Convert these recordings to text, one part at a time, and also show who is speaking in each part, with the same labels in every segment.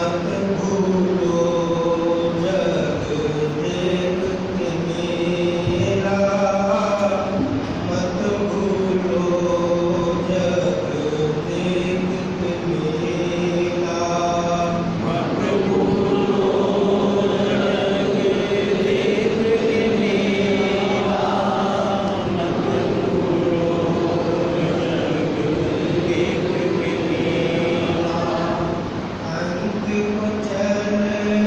Speaker 1: मत भूलो जग देखत मेरा, मत भूलो जग देखत मेरा, मत भूलो जग देखत मेरा, मत भूलो जग देखत मेरा। अंत को चल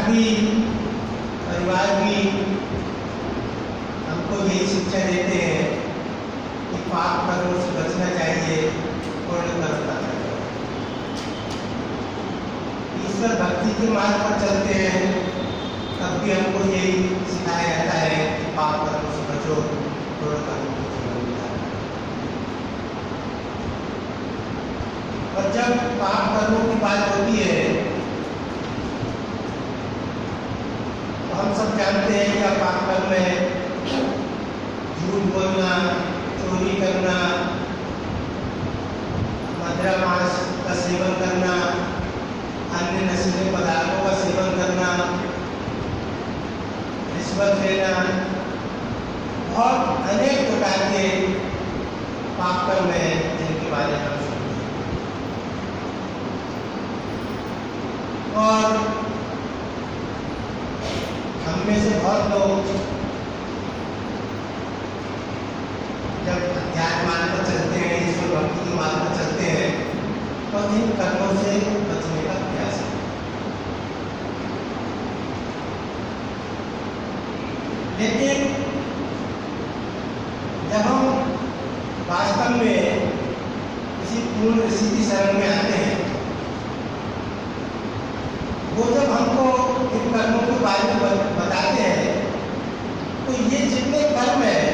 Speaker 1: भी, परिवार भी हमको यही शिक्षा देते हैं कि पाप कर्मों से बचना चाहिए, पुण्य कर्म करना चाहिए। ईश्वर भक्ति के मार्ग पर चलते हैं तब भी हमको यही सिखाया जाता है कि पाप कर्मों से बचो, पुण्य कर्मों को जीवन में डालो। और जब पाप कर्मों की बात होती है तो हम सब जानते हैं कि पाप कर्म में झूठ बोलना, चोरी करना, मदिरा मांस का सेवन करना, अन्य नशीले पदार्थों का सेवन करना, रिश्वत लेना और अनेक प्रकार के पाप कर्म हैं जिनके बारे में हम सुनते हैं। और हम में से बहुत लोग जब अध्यात्म मार्ग पर चलते हैं, ईश्वर भक्ति के मार्ग पर चलते हैं, तो इन कर्मों से बचने का प्रयास है। लेकिन जब हम वास्तव में किसी पूर्ण ऋषि की शरण में आते हैं, वो जब हमको इन कर्मों के बारे में बताते हैं, तो ये जितने कर्म हैं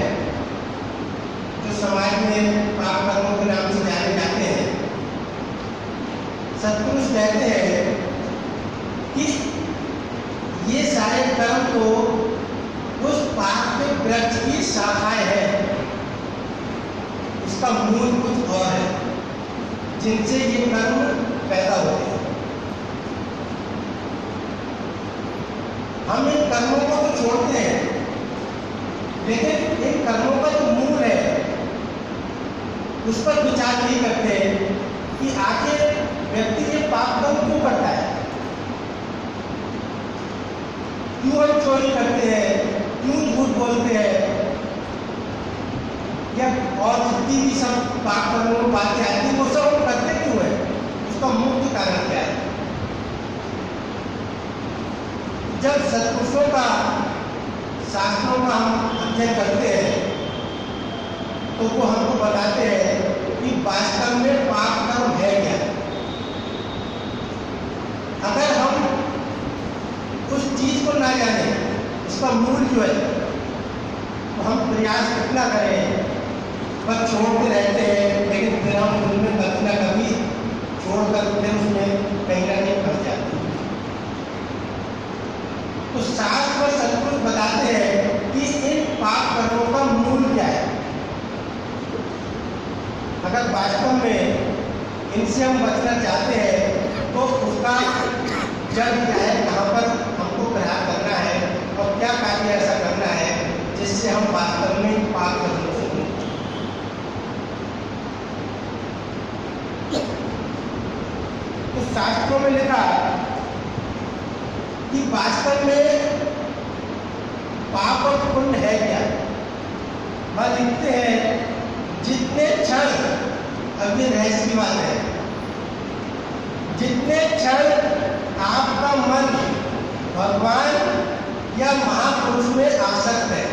Speaker 1: जो समाज में पाप कर्मों के नाम से जाने जाते हैं, सत्पुरुष कहते हैं कि ये सारे कर्म तो उस पाप के वृक्ष की शाखाएं हैं, उसका मूल कुछ और है जिनसे ये कर्म पैदा होते हैं। हम इन कर्मों को तो छोड़ते हैं, लेकिन इन कर्मों का जो मूल है उस पर विचार नहीं करते कि आखिर व्यक्ति ये पाप कर्म क्यों करता है, क्यों हम चोरी करते हैं, क्यों झूठ बोलते हैं, या और जितनी भी सब पाप कर्मों में बातें आती हैं वो सब हम करते क्यों है, उसका मुख्य कारण क्या है। जब सत्पुरुषों का शास्त्रों का हम अध्ययन करते हैं तो वो हमको बताते हैं कि वास्तव में पाप कर्म है क्या। अगर हम उस चीज को ना जाने, उसका मूल जो है, तो हम प्रयास कितना करें, बस छोड़ते रहते हैं, लेकिन फिर हम उनमें कभी ना कभी छोड़कर फिर उसमें कहीं ना कहीं फंस जाते हैं। तो शास्त्र और सत्पुरुष बताते हैं कि इन पाप कर्मों का मूल क्या है। अगर वास्तव में इनसे हम बचना चाहते हैं तो उसका जड़ क्या है, कहाँ पर हमको प्रयास करना है और क्या कार्य ऐसा करना है जिससे हम वास्तव में पाप कर्मों से मुक्त हों। तो शास्त्रों में लिखा कि वास्तव में पाप और पुण्य है क्या। वह लिखते हैं जितने क्षण, अब ये रहस्य की बात है, जितने क्षण आपका मन भगवान या महापुरुष में आसक्त है,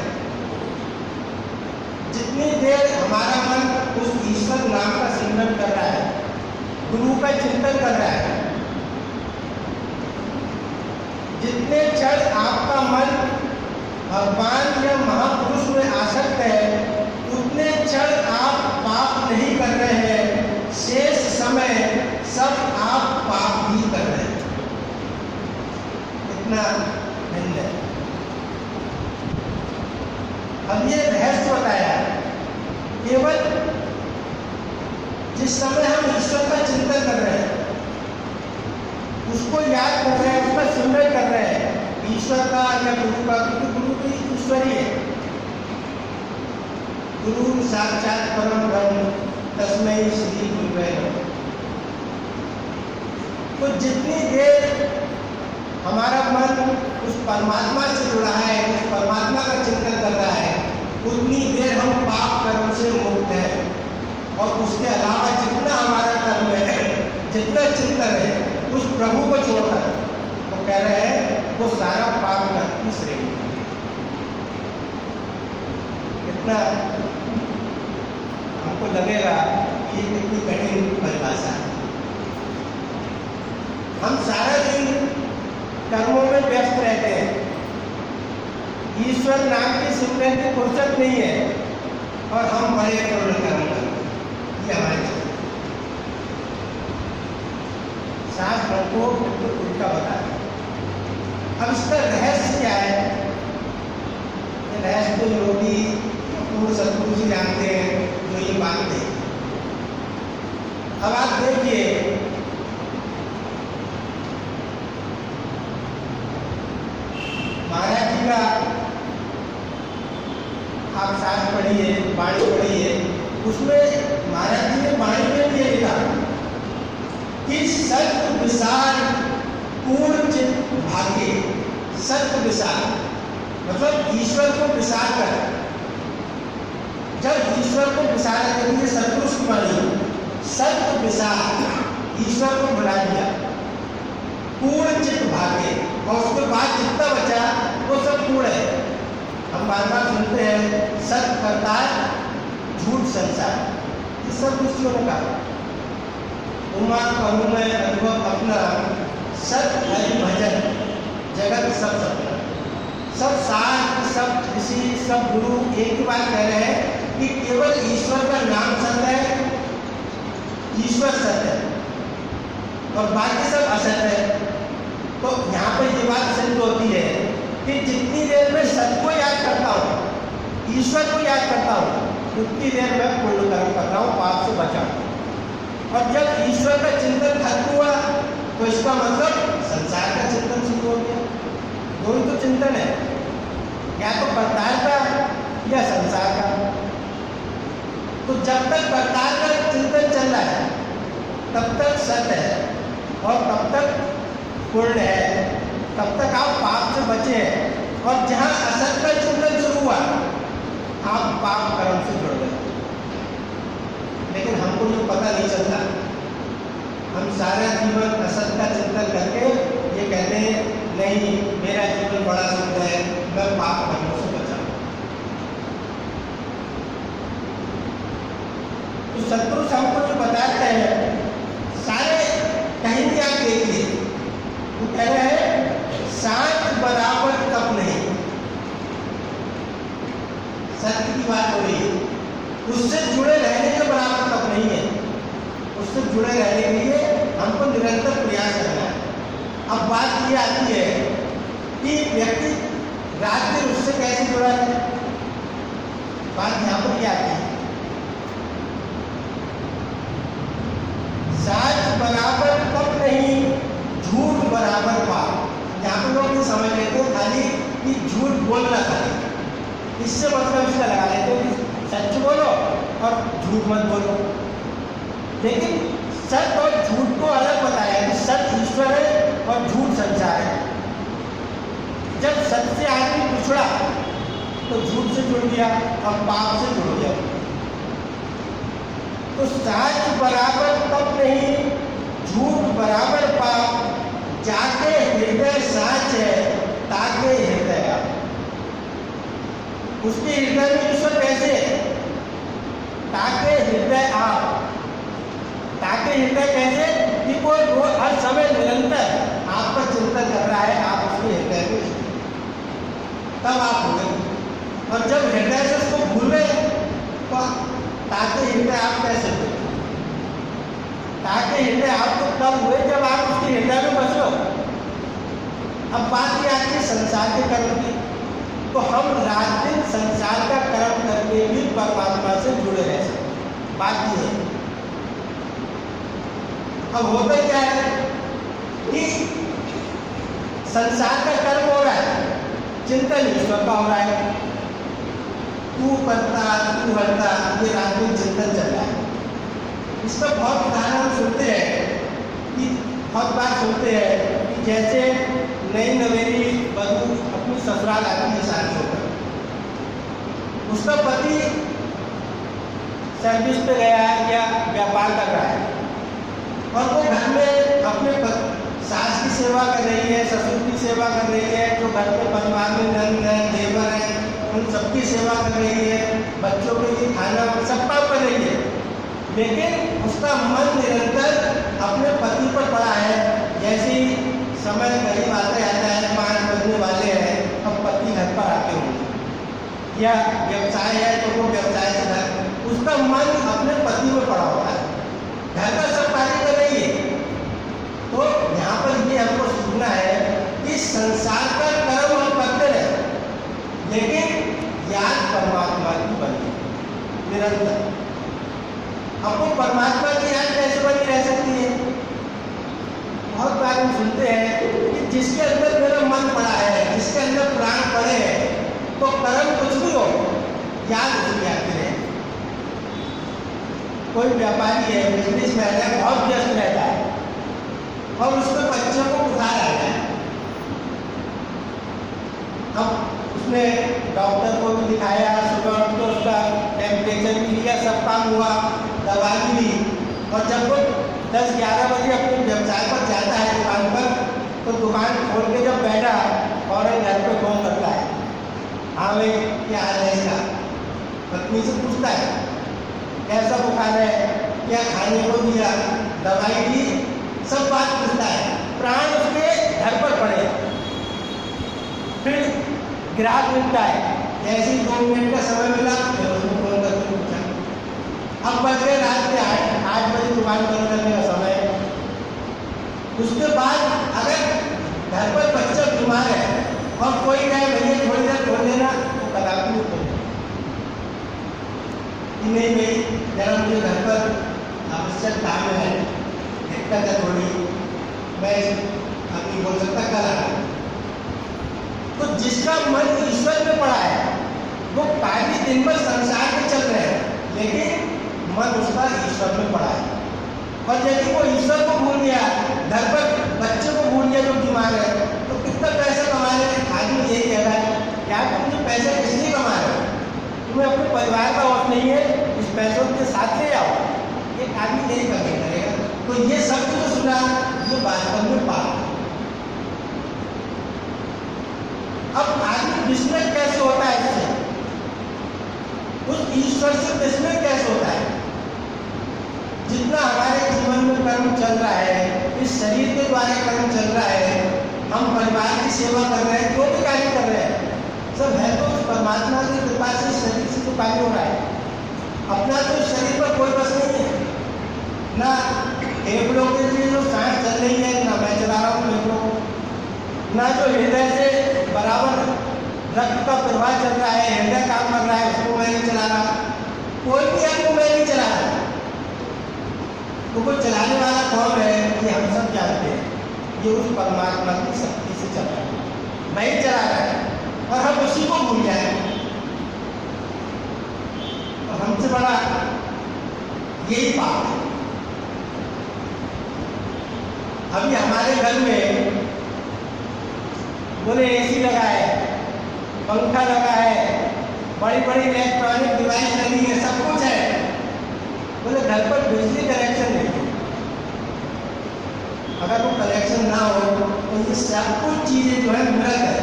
Speaker 1: जितनी देर हमारा मन उस ईश्वर नाम का सिमरन कर रहा है, गुरु का चिंतन कर रहा है, जितने क्षण आपका मन भगवान या महापुरुष में आसक्त है, उतने क्षण आप पाप नहीं कर रहे हैं, शेष समय सब आप पाप ही कर रहे हैं। इतना भिन्न है। अब ये रहस्य बताया, केवल जिस समय हम ईश्वर का चिंतन कर रहे हैं, उसको याद कर रहे हैं, उसका सिमरन कर रहे हैं, ईश्वर का या गुरु का, क्योंकि गुरु भी ईश्वर ही है। गुरु साक्षात परम ब्रह्म तस्मै श्री गुरुवे नमः। तो जितनी देर हमारा मन उस परमात्मा से जुड़ा है, उस परमात्मा का चिंतन कर रहा है, उतनी देर हम पाप कर्म से मुक्त हैं। और उसके अलावा जितना हमारा कर्म है, जितना चिंतन है, उस प्रभु को छोड़कर वो कह रहे हैं वो सारा पाप नरक की श्रेणी में। कितना हमको लगेगा कि ये कितनी कठिन परिभाषा है। हम सारा दिन कर्मों में व्यस्त रहते हैं, ईश्वर नाम की सुनने की फुर्सत नहीं है, और हम बड़े करोड़ कर्म करते हैं। ये हमारे शास्त्र हमको बिल्कुल उल्टा बताया। अब इसका रहस्य क्या है? ये रहस्य तो योगी पूर्ण सतगुरु जी जानते हैं, जो ये मानते हैं। अब आप देखिए, महाराज जी का आप शास्त्र पढ़िए, वाणी पढ़िए, उसमें महाराज जी ने वाणी में ये लिखा कि सत्य विशाल पूर्ण चित्त भाग्य। सत्य विशाल मतलब ईश्वर को विशाल कर। जब ईश्वर को विशाल करेंगे, सत्पुरुष की वाणी, सत्य विशाल, ईश्वर को बुला दिया, पूर्ण चित्त भाग्य, और उसके बाद जितना बचा वो सब पूर्ण है। हम बार बार सुनते हैं सत्य करतार झूठ संसार, ये सब ऋषियों ने कहा। उमा कहूँ मैं अनुभव अपना, सत्य हरि भजन जगत सब सपना। सब शास्त्र, सब ऋषि, सब गुरु एक ही बात कह रहे हैं कि केवल ईश्वर का नाम सत्य है, ईश्वर सत्य है, और बाकी सब असत्य है। तो यहाँ पर ये बात सिद्ध होती है कि जितनी देर में सत्य को याद करता हूँ, ईश्वर को याद करता हूँ, उतनी देर में पुण्य कर्म कर रहा हूँ, पाप से बचा हूँ। और जब ईश्वर का चिंतन खत्म हुआ तो इसका मतलब संसार का चिंतन शुरू हो गया। दोनों तो चिंतन है, या तो करतार का या संसार का। तो जब तक करतार का चिंतन चल रहा है तब तक सत्य है, और तब तक पूर्ण है, तब तक आप पाप से बचे हैं। और जहाँ असत का चिंतन शुरू हुआ, आप पाप कर्म से जुड़ गए। लेकिन हमको जो पता नहीं चलता, हम सारा जीवन असत का चिंतन करके ये कहते हैं नहीं मेरा जीवन बड़ा सुंदर है, मैं पाप कर्मों से बचा। तो सतपुरुष हमको जो बताते हैं, सारे कहीं भी आप देखिए, वो कह रहे हैं शांत बराबर तप नहीं। सत्य की बात हो रही है, उससे जुड़े रहने के बराबर तप नहीं है। उससे जुड़े रहने के लिए हमको निरंतर प्रयास करना है। अब बात ये आती है कि व्यक्ति रात दिन उससे कैसे जुड़ा है। बात यहाँ पर क्या आती है, सच बराबर तप नहीं, झूठ बराबर पाप। यहाँ पर लोग ये समझ लेते हैं खाली कि झूठ बोलना खाली, इससे मतलब इसका लगा लेते हैं कि सच बोलो और झूठ मत बोलो। लेकिन सच और झूठ को अलग बताया कि सच ईश्वर है और झूठ संसार है। जब सच से आदमी पिछड़ा तो झूठ से जुड़ गया और पाप से जुड़ गया। तो सच बराबर तप नहीं, झूठ बराबर पाप। जाके हृदय साच है, ताके हृदय आप। उसके हृदय में ईश्वर कैसे? ताके हृदय आप। ताके हृदय कैसे? कि कोई रोज हर समय निरंतर आपका चिंतन कर रहा है, आप उसके हृदय में, तब आप भूले। और जब हृदय से उसको भूल गए तो ताके हृदय आप कैसे हुए? ताके हृदय आप तो तब हुए जब आप उसके हृदय में बसो। अब बात ये आती है संसार के कर्म की, तो हम रात दिन संसार का कर्म करके भी परमात्मा से जुड़े रह सकते। बात ये है। अब होता क्या है कि संसार का कर्म हो रहा है, चिंतन ईश्वर का हो रहा है। तू करता, तू हरता, ये रात दिन चिंतन चल रहा है। इसका बहुत उदाहरण हम सुनते हैं कि बहुत बार सुनते हैं कि जैसे नई नवेली बहू अपनी ससुराल आती है शादी होकर, उसका पति सर्विस पे गया है या व्यापार कर रहा है, और वो घर में अपने सास की सेवा कर रही है, ससुर की सेवा कर रही है, जो घर के परिवार में नंद है, देवर है, उन सबकी सेवा कर रही है, बच्चों के लिए खाना सब काम कर रही है, लेकिन उसका मन निरंतर अपने पति पर पड़ा है। जैसे ही समय करीब आता है, 5 बजने वाले हैं, अब पति घर पर आते होंगे या व्यवसाय है तो वो व्यवसाय से घर, उसका मन अपने पति में पड़ा होता है, घर का सब कार्य कर रही है। तो यहाँ पर ये हमको सीखना है कि संसार का कर्म हम करते रहे, लेकिन याद परमात्मा की बनी निरंतर। हमको परमात्मा की याद कैसे बनी रह सकती है? बहुत बार हम सुनते हैं कि जिसके अंदर मेरा मन पड़ा है, जिसके अंदर प्राण पड़े हैं, तो कर्म कुछ भी हो याद उसकी आती रहे। कोई व्यापारी है, बिजनेसमैन है, बहुत व्यस्त रहता है और उसके बच्चों को बुखार आ गया। अब उसने डॉक्टर को भी दिखाया, सुबह उठ के उसका टेम्परेचर भी लिया, सब काम हुआ, दवा भी ली, और जब वो 10-11 बजे अपने व्यवसाय पर जाता है दुकान पर, तो दुकान खोल के जब बैठा और घर पे फोन करता है, हाँ भाई क्या हाल है इसका, पत्नी से पूछता है कैसा बुखार है, क्या खाने को दिया, दवाई दी, सब बात पूछता है। प्राण उसके घर पर पड़े। फिर ग्राहक मिलता है, जैसे ही 2 मिनट का समय मिला फिर उसको फोन करके पूछा। अब बज गए रात के 8 बजे दुकान बंद करने का समय। उसके बाद अगर घर पर बच्चा बीमार है और कोई कहे भैया थोड़ी देर खोल देना, तो कदापि नहीं खोले। नहीं भाई जरा मुझे घर पर आवश्यक काम है, दिक्कत है थोड़ी, मैं अभी बोल सकता कल आ रहा। तो जिसका मन ईश्वर में पड़ा है, वो कार्य दिन भर संसार में चल रहे हैं, लेकिन मन उसका ईश्वर में पड़ा है। और यदि वो ईश्वर को भूल गया, घर पर बच्चे को भूल गया जो बीमार है, तो कितना पैसा कमा रहे हैं? आदमी यही कह रहा है क्या तुम जो पैसे किसलिए कमा रहे हो? तुम्हें अपने परिवार का वक्त नहीं है, इस पैसों के साथ ले आओ। ये आदमी नहीं करने करेगा। तो ये सब जो सुना ये वास्तव में पाप है। अब आदमी विस्मृत कैसे होता है इससे? उस ईश्वर से विस्मृत कैसे होता है? जितना हमारे जीवन में कर्म चल रहा है, इस शरीर के द्वारा कर्म चल रहा है, हम परिवार की सेवा कर रहे हैं, जो भी कार्य कर रहे हैं, सब है तो उस परमात्मा की कृपा से शरीर से तो कार्य हो रहा है। अपना तो शरीर पर कोई बस नहीं है, ना फेफड़ों के लिए जो सांस चल रही है, ना मैं चला रहा हूँ फेफड़ों, ना जो हृदय से बराबर रक्त का प्रवाह चल रहा है, हृदय काम कर रहा है, उसको मैं नहीं चला रहा, कोई भी आपको मैं नहीं चला रहा। तो कोई चलाने वाला कौन है ये हम सब जानते हैं, ये उस परमात्मा की शक्ति से चल रहा है, वही चला रहा है, और हम उसी को भूल जाए। और हमसे बड़ा यही पाप है। अभी हमारे घर में बोले एसी लगा है, पंखा लगा है, बड़ी बड़ी इलेक्ट्रॉनिक डिवाइस लगी है, सब कुछ है, बोले घर पर बिजली कनेक्शन नहीं है। अगर वो कनेक्शन ना हो तो ये सब कुछ चीजें जो है मृत है।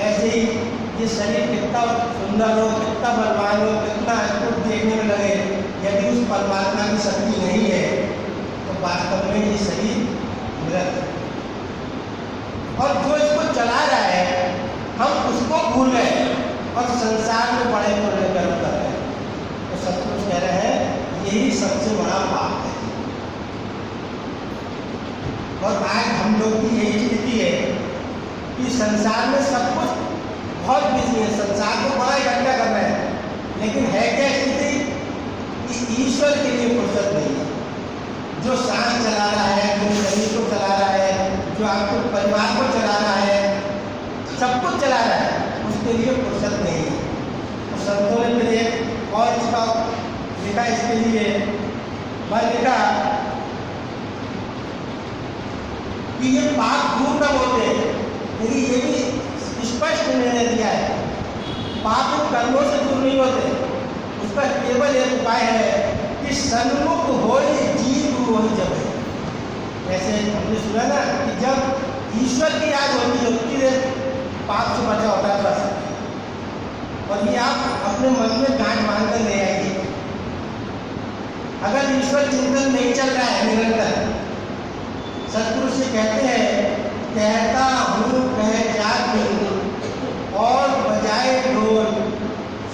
Speaker 1: ऐसे ही ये शरीर कितना सुंदर हो, कितना बलवान हो, कितना अद्भुत देखने में लगे, यदि उस परमात्मा की शक्ति नहीं है तो वास्तव में ये शरीर मृत है। और जो इसको चला रहा है हम उसको भूल गए और संसार में बड़े बड़े कर्म कर रहे हैं। तो सचमुच कह रहे हैं यही सबसे बड़ा पाप है। और आज हम लोग की यही स्थिति है कि संसार में सब कुछ बहुत बिजी है, संसार को बड़ा इकट्ठा कर रहे हैं, लेकिन है क्या स्थिति कि ईश्वर के लिए फुर्सत नहीं है। जो सांस चला रहा है, जो शरीर को चला रहा है, जो आपके परिवार को चला रहा है, सब कुछ चला रहा है, उसके लिए फुर्सत नहीं है। तो संतों ने फिर एक और इसका लिखा, इसके लिए वह लिखा कि ये पाप दूर न होते, लेकिन ये भी स्पष्ट निर्णय दिया है, पाप कर्मों से दूर नहीं होते। उसका केवल एक उपाय है कि सन्मुख हो जीव हो जब। ऐसे हमने सुना ना कि जब ईश्वर की याद होती है उतनी देर पाप से बचा होता है बस। और ये आप अपने मन में गांठ बांध कर ले आएंगे। अगर ईश्वर चिंतन नहीं चल रहा है निरंतर, सतगुरु से कहते हैं कहता हूँ कह जात नहीं और बजाए ढोल,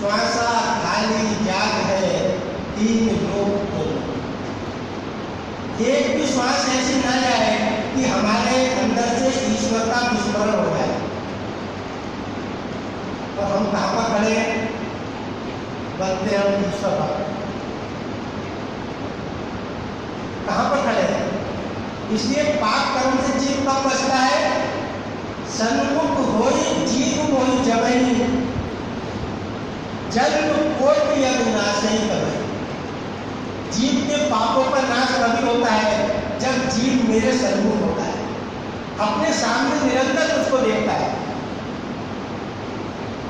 Speaker 1: श्वासा खाली जाग है तीन लोग को। एक भी श्वास ऐसी ना जाए कि हमारे अंदर से ईश्वर का विस्मरण हो जाए। और हम कहाँ पर खड़े हैं? बनते हम ईश्वर पर। कहाँ पर खड़े हैं? इसलिए पाप कर्म से जीव कब बचता है? सन्मुख होई जीव होई जबई, जन्म कोटि यदि नाशई कबई। जीव के पापों का नाश कभी होता है जब जीव मेरे सन्मुख होता है, अपने सामने निरंतर उसको देखता है।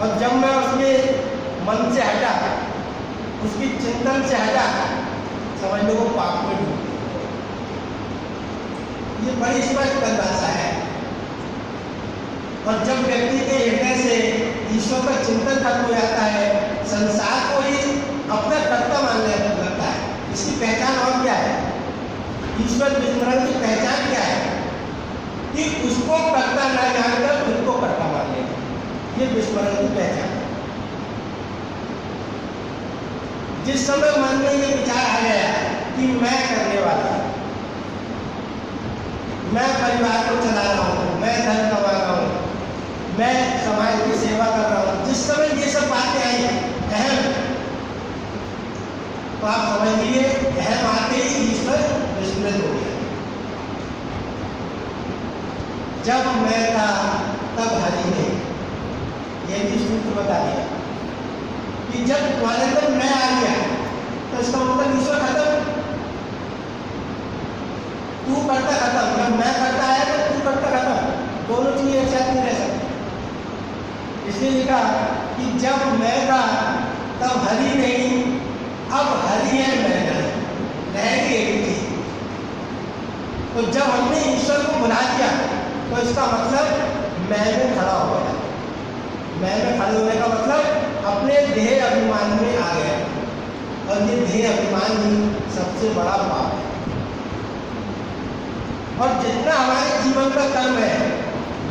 Speaker 1: और जब मैं उसके मन से हटा, उसकी चिंतन से हटा, समझ लो वो पाप में डूब। ये बड़ी स्पष्ट परिभाषा है। और जब व्यक्ति के हृदय से ईश्वर का चिंतन खत्म हो जाता है, संसार को ही अपना कर्ता मानने लगता है। इसकी पहचान और क्या है? ईश्वर विस्मरण की पहचान क्या है? कि उसको कर्ता न जानकर खुद को कर्ता मान लेना, ये विस्मरण की पहचान है। जिस समय मन में ये विचार आ गया कि मैं करने वाला हूं, मैं परिवार को चला रहा हूँ, मैं धन कमा रहा हूँ, मैं समाज की सेवा कर रहा हूँ, जिस समय ये सब बातें आई अहम, तो आप समझ लीजिए अहम आते ही ईश्वर विस्मृत हो गया। जब मैं था तब हरि ने, यह भी सूत्र बता दिया कि जब तुम्हारे अंदर मैं आ गया तो इसका मतलब ईश्वर खत्म, तू करता खत्म। जब मैं करता है तो तू करता खत्म, दोनों चीजें एक साथ नहीं रह सकती। इसलिए लिखा कि जब मैं था तब हरि नहीं, अब हरि है मैं नहीं, रहेगी एक चीज। तो जब हमने ईश्वर को बुला दिया तो इसका मतलब मैं में खड़ा हो गया। मैं में खड़े होने का मतलब अपने देह अभिमान में आ गया, और ये देह अभिमान ही सबसे बड़ा पाप है। और जितना हमारे जीवन का कर्म है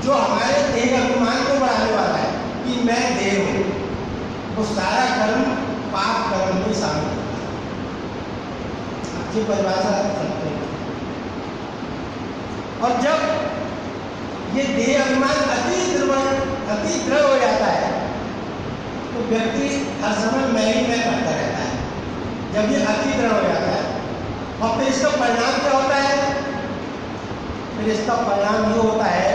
Speaker 1: जो हमारे देह अभिमान को बढ़ाने वाला है कि मैं देह हूँ, वो सारा कर्म पाप कर्म में शामिल होता है। ये परिभाषा समझते हैं। और जब ये देह अभिमान अति दृढ़ हो जाता है तो व्यक्ति हर समय मैं करता रहता है। जब ये अति दृढ़ हो जाता है और फिर इसका परिणाम क्या होता है? फिर इसका परिणाम ये होता है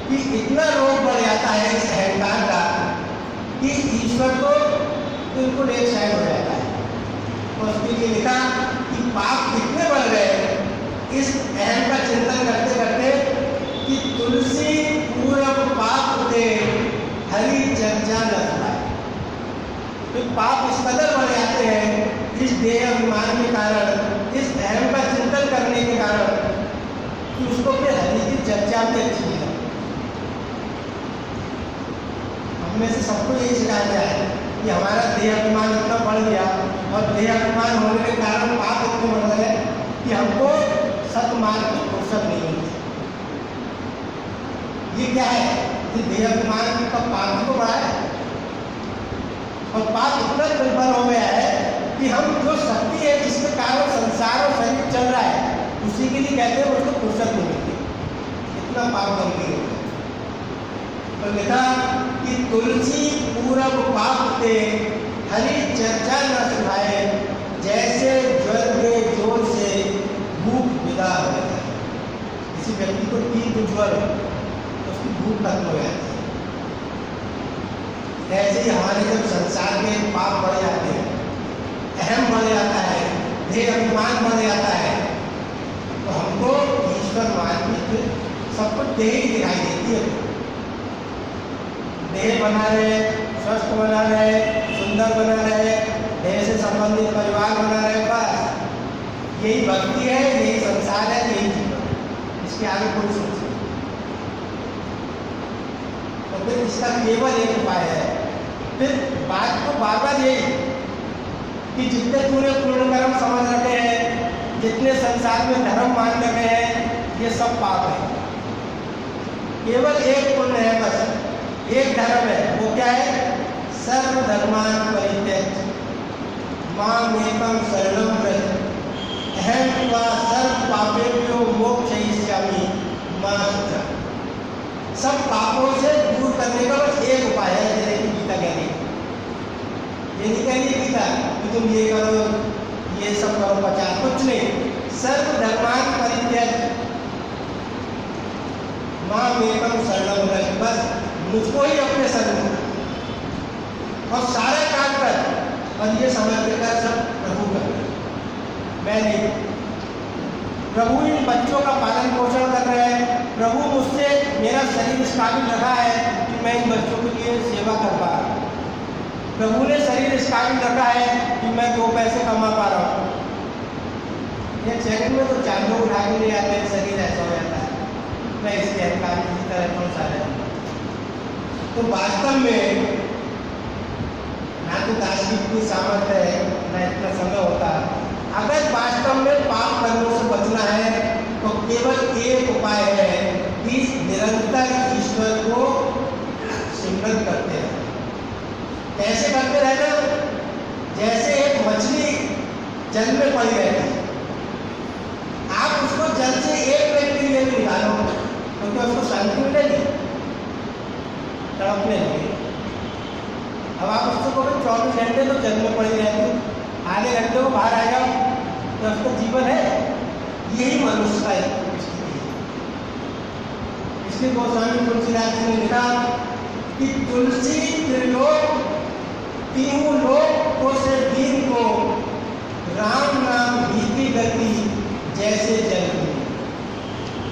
Speaker 1: कि इतना रोग बढ़ जाता है इस अहंकार का कि ईश्वर को बिल्कुल एक साइड हो जाता है। तो उसके लिए लिखा कि पाप कितने बढ़ गए इस अहम का चिंतन करते करते कि तुलसी पूरब पाप थे हरि चर्चा न सुनाए। फिर पाप इस कदर बढ़ जाते हैं इस देह अभिमान के कारण, इस अहम का चिंतन करने के कारण कि उसको फिर हरि की चर्चा भी अच्छी नहीं लगती। हमें से सबको यही सिखाया गया है कि हमारा देह अभिमान इतना बढ़ गया और देह अभिमान होने के कारण पाप इतने बढ़ गए कि हमको सत्मार्ग की फुर्सत नहीं मिलती। ये क्या है? ये देह अभिमान का पाप को बढ़ा है। और पाप इतना निर्भर हो गया है कि हम जो शक्ति है जिसके कारण संसार और शरीर चल रहा है उसी के लिए कहते हैं उसको फुर्सत नहीं मिलती। इतना पाप गंभीर हो गया। तो लिखा कि तुलसी पूरब पाप थे हरि चर्चा न सुनाए, जैसे ज्वर के जोर से भूख विदा हो जाता है। किसी व्यक्ति को तीव्र ज्वर उसकी भूख खत्म हो जाती है। ऐसे ही हमारे जब संसार के पाप बढ़ जाते हैं, अहम बढ़ जाता है, देह अभिमान बढ़ जाता है, तो हमको ईश्वर मान के सब कुछ देह ही दिखाई देती है। देह बना रहे, स्वस्थ बना रहे, सुंदर बना रहे, देह से संबंधित परिवार बना रहे, बस यही भक्ति है, यही संसार है, यही जीवन। इसके आगे कोई सोच नहीं। तो फिर इसका केवल एक उपाय है। फिर बात को बार बार यही कि जितने तूने पूर्ण कर्म समझ रखे हैं, जितने संसार में धर्म मान रखे हैं, ये सब पाप है। केवल एक पुण्य है, बस एक धर्म है। वो क्या है? सर्वधर्मान परित्यज्य मामेकं शरणं व्रज अहं त्वा सर्व पापेभ्यो मोक्षयिष्यामि मा शुचः। सब पापों से दूर करने का बस एक उपाय है, जैसे कि गीता कह रही है। ये नहीं कह रही गीता कि तुम ये करो, ये सब करो, बचा कुछ नहीं। सर्वधर्मान परित्यज्य मामेकं शरणं व्रज, बस मुझको ही अपने शरण और सारा काम कर, और ये समझ कर सब प्रभु कर, मैं नहीं। प्रभु इन बच्चों का पालन पोषण कर रहे हैं। प्रभु मुझसे मेरा शरीर इस काबिल रखा है कि मैं इन बच्चों के लिए सेवा कर पा रहा हूँ। प्रभु ने शरीर इस काबिल रखा है कि मैं 2 पैसे कमा पा रहा हूँ। एक सेकंड में तो 4 लोग उठा के ले आते हैं, शरीर ऐसा हो जाता है। मैं इसके अधिकार की तरह कौन सा है? तो वास्तव में ना तो दास की इतनी सामर्थ्य है, ना इतना समय होता। अगर वास्तव में पाप कर्मों से बचना है तो केवल एक उपाय है कि निरंतर ईश्वर को सिमरन करते रहें। कैसे करते रहना? जैसे एक मछली जल में पड़ी रहती है, आप उसको जल से एक मिनट के लिए निकालो क्योंकि उसको शांति मिलेगी, तड़पने लगेगी। अब आप उसको कभी 24 घंटे तो जल में पड़ी रहती, आधे घंटे को बाहर आ जाओ तो उसका जीवन है। यही मनुष्य का स्थिति है। इसलिए गोस्वामी तुलसीदास जी ने लिखा कि तुलसी त्रिलोक तीनों लोक से दीन को राम नाम भीति गति जैसे जल की।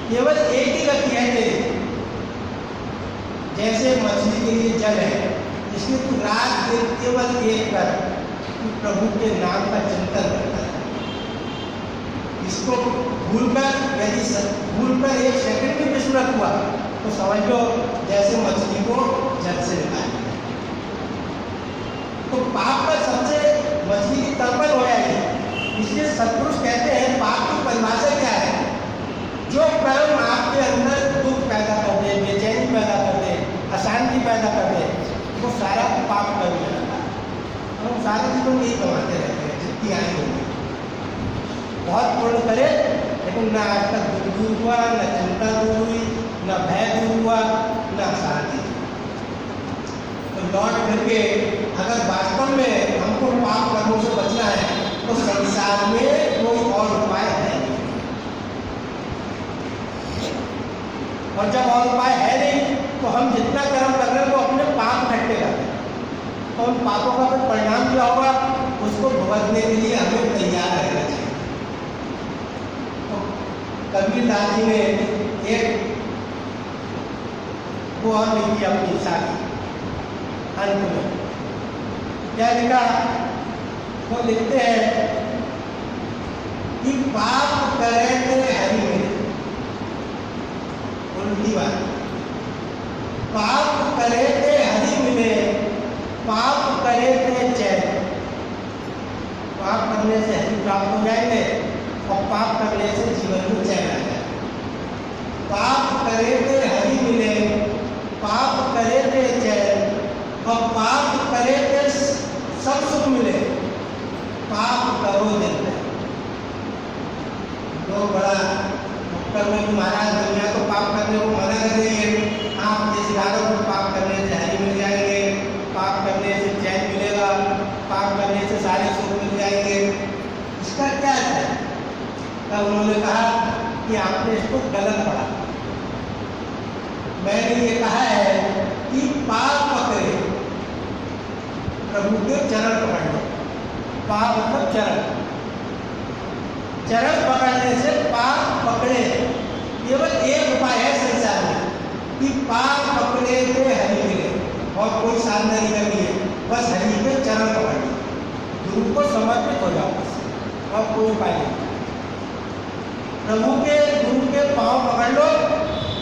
Speaker 1: केवल एक ही गति है तेरी, जैसे मछली के लिए जल है। इसलिए तू रात दिन केवल एक कर, तू प्रभु के नाम का चिंतन करता है। इसको भूलकर, यदि भूलकर 1 सेकंड भी विस्मृत हुआ तो समझ लो जैसे मछली को जल से निकाल दिया। तो पाप पर सबसे मछली की तड़पन हो जाएगी। इसलिए सत्पुरुष कहते हैं पाप की परिभाषा क्या है? जो कर्म आपके अंदर दुख पैदा कर दे, बेचैनी पैदा कर दे, अशांति पैदा कर दे, वो सारा पाप कर जाता है। हम सारे जीवन यही कमाते रहते हैं, जितनी आयु होगी। बहुत पूर्ण करे लेकिन न आज तक दुख दूर हुआ, न चिंता दूर हुई, न भय दूर हुआ, न शांति। तो लौट करके अगर वास्तव में हमको पाप कर्मों से बचना है तो संसार में कोई और उपाय है नहीं। और जब और उपाय है नहीं तो हम जितना कर्म कर रहे हैं वो अपने पाप इकट्ठे कर रहे हैं। तो उन पापों का फिर परिणाम क्या होगा, उसको भुगतने के लिए हमें तैयार रहना चाहिए। तो कबीरदास जी ने एक वो और लिखी अपनी साथी अंत में क्या लिखा? वो लिखते हैं कि पाप करे थे हरि मिले। उल्टी बात, पाप करे थे हरि मिले, पाप करे थे चैन। पाप करने से हरि प्राप्त हो जाएंगे और पाप करने से जीवन में चैन आ जाएगा। पाप करे थे हरि मिले, पाप करे थे चैन, और पाप करे थे सब सुख मिले, पाप करो दिन में। लोग बड़ा मुक्कर में कि महाराज दुनिया तो पाप करने को मना कर रही है, आप ये सिखा दो तो पाप करने से हरि मिल जाएंगे, पाप करने से चैन मिलेगा, पाप करने से सारे सुख मिल जाएंगे। इसका क्या है? तब उन्होंने कहा कि आपने इसको गलत पढ़ा। मैंने ये कहा है कि पाप पकड़े, प्रभु के चरण पकड़ लो। पाप मतलब चरण, चरण पकड़ने से पाप पकड़े। केवल एक उपाय है संसार में कि पाप पकड़े थे हरि मिले, और कोई साधना नहीं करनी है, बस हरि के चरण पकड़ लो, गुरु को समर्पित हो जाओ, बस और कोई उपाय नहीं। प्रभु के गुरु के के पाँव पकड़ लो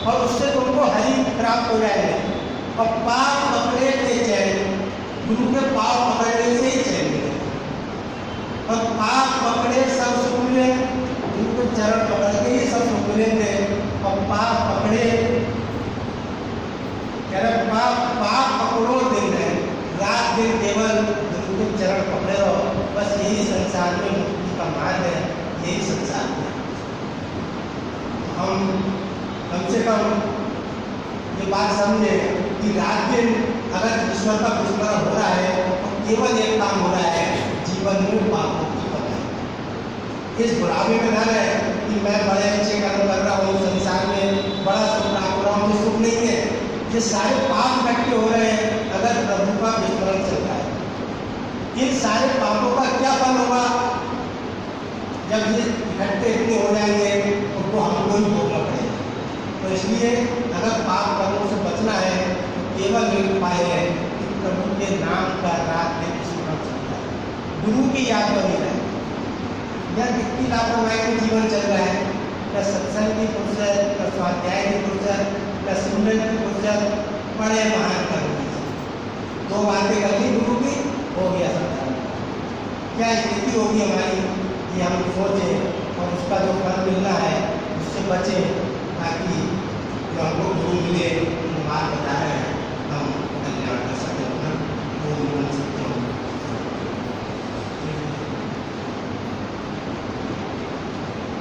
Speaker 1: और उससे तुमको हरि प्राप्त हो जाएंगे। और पाँव पकड़े के चैन, गुरु के पाँव पकड़ने से ही चैन मिलेगा। और पाँव पकड़े सब सुख मिले, गुरु के चरण पकड़ के ही सब सुख मिलेंगे। और पाँव पकड़े कह रहे पाँव पकड़ो दिन है, रात दिन केवल गुरु के चरण पकड़े रहो। बस यही संसार में मुक्ति का मार्ग है, यही संसार है। हम कम से कम ये बात समझे कि रात दिन अगर ईश्वर का विस्मरण हो रहा है तो केवल एक काम हो रहा है, जीवन में पापों की कमाई। इस बुढ़ापे में न रहे कि मैं बड़े अच्छे कर्म कर रहा हूँ, संसार में बड़ा सुख प्राप्त हो रहा हूँ, ये सुख नहीं है। ये सारे पाप इकट्ठे हो रहे हैं अगर प्रभु का विस्मरण चल रहा है। इन सारे पापों का क्या फल होगा? जब ये इकट्ठे इतने हो जाएंगे तो उनको हमको ही भोगना पड़ेगा। तो इसलिए अगर पाप कर्मों से बचना है तो केवल एक उपाय है कि प्रभु के नाम का रात दिन स्मरण चलता है, गुरु की याद बनी रहे। यह कितनी लापरवाही में जीवन चल रहा है, न सत्संग की फुर्सत, न स्वाध्याय की फुर्सत, न सुनने की फुर्सत, बड़े महान कर्म। दो बातें करनी गुरु की, हो गया सब। क्या स्थिति होगी हमारी ये हम सोचें और उसका जो फल मिलना है उससे बचें, ताकि जो हमको गुरु मिले, मार्ग बता रहे हैं, हम कल्याण कर सकें।